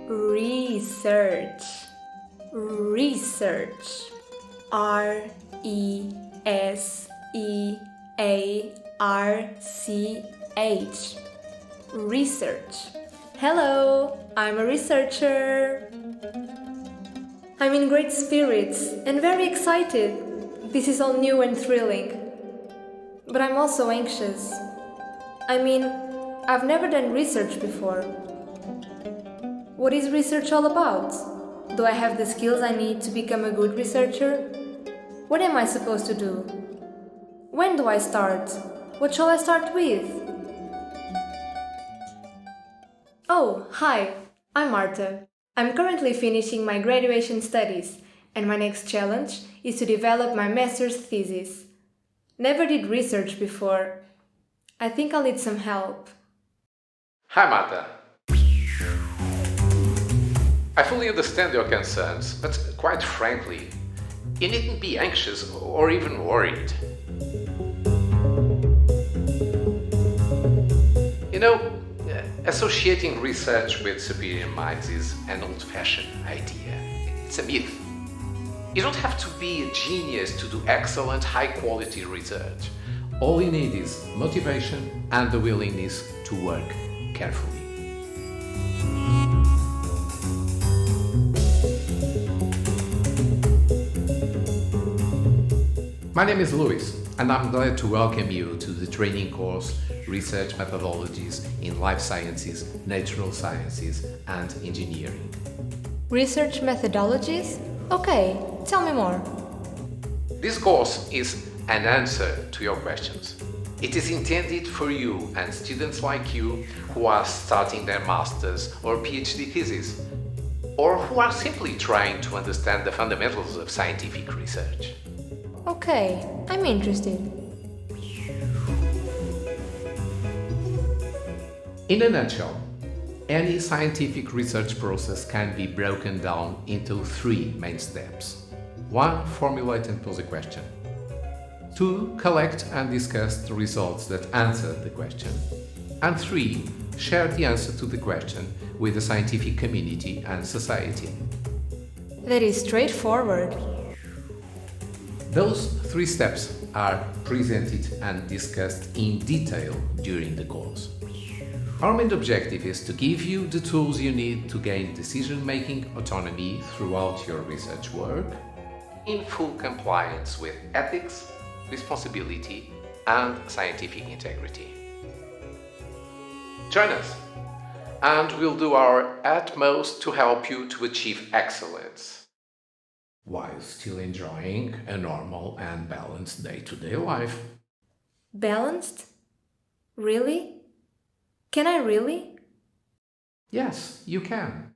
Research. Research. R-E-S-E-A-R-C-H. Research. Hello, I'm a researcher. I'm in great spirits and very excited. This is all new and thrilling. But I'm also anxious. I've never done research before. What is research all about? Do I have the skills I need to become a good researcher? What am I supposed to do? When do I start? What shall I start with? Oh, hi, I'm Marta. I'm currently finishing my graduation studies, and my next challenge is to develop my master's thesis. Never did research before. I think I'll need some help. Hi, Marta. I fully understand your concerns, but quite frankly, you needn't be anxious or even worried. You know, associating research with superior minds is an old-fashioned idea. It's a myth. You don't have to be a genius to do excellent, high-quality research. All you need is motivation and the willingness to work carefully. My name is Luis, and I'm glad to welcome you to the training course Research Methodologies in Life Sciences, Natural Sciences and Engineering. Research methodologies? Okay, tell me more. This course is an answer to your questions. It is intended for you and students like you who are starting their master's or PhD thesis, or who are simply trying to understand the fundamentals of scientific research. Okay, I'm interested. In a nutshell, any scientific research process can be broken down into three main steps. 1. Formulate and pose a question. 2. Collect and discuss the results that answer the question. And 3. Share the answer to the question with the scientific community and society. That is straightforward. Those three steps are presented and discussed in detail during the course. Our main objective is to give you the tools you need to gain decision-making autonomy throughout your research work, in full compliance with ethics, responsibility, and scientific integrity. Join us, and we'll do our utmost to help you to achieve excellence, while still enjoying a normal and balanced day-to-day life. Balanced? Really? Can I really? Yes, you can.